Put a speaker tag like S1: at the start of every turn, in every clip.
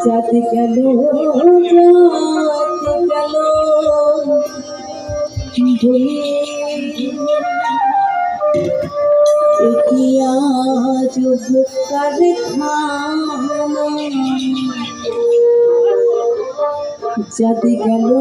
S1: जाते गलो किया जो कर जाते गलो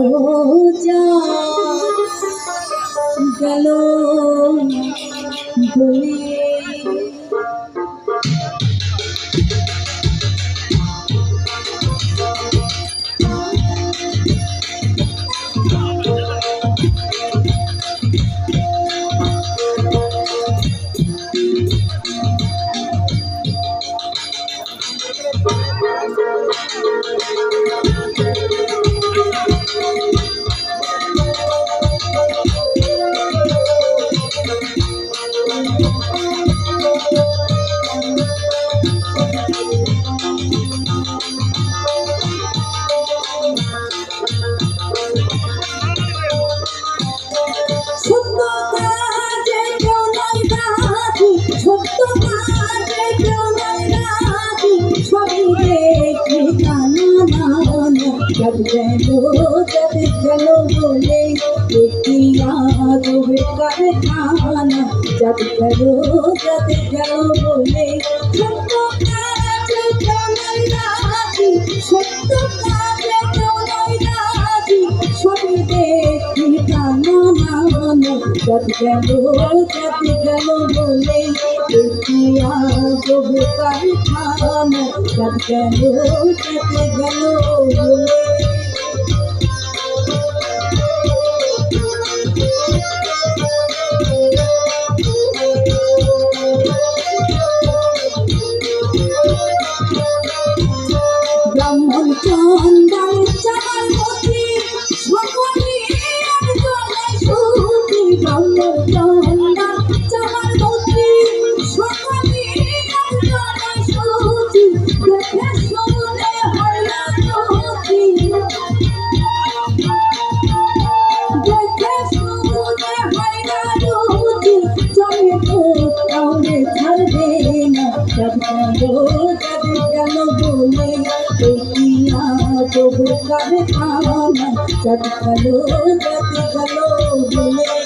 S1: चलो बोले कारखाना जब चलो बोले जब चलो बोले कारखाना जब चलो बोले जब चलो बोले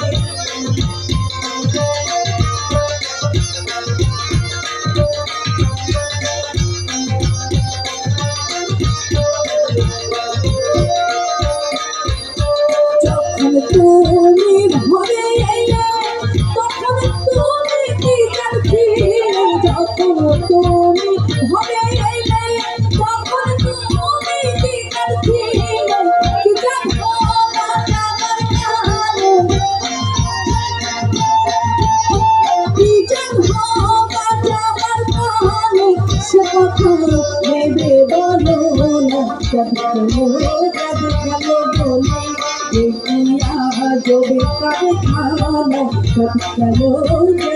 S1: যখন তুমি ভরে এলে তখন তুমি কি করছিলে যখন তুমি ভরে এলে তখন তুমি কি করছিলে কি জানো কি জানো আমার কানে সে কথা ভেবে বলো না जब चलो बोले जो कारखाना जब चलो बोले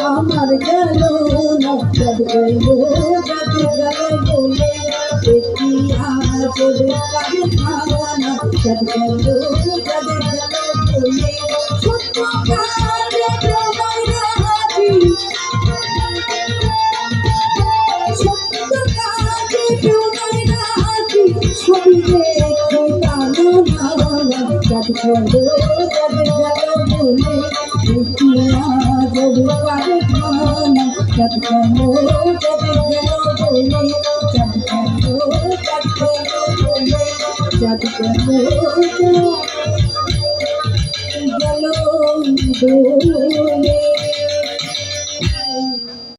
S1: আমার গেল না জব গেল বলে দেখিয়া জব कारखाना जब गलो बोले सत्य काले प्रमाणाती सत्य काले प्रमाणाती सभी देखो ताना जब करो जब गलो बोले देखिया जब कर खाना जब करो जब गलो बोले जब करो जब गलो बोले जब करो गलो बोले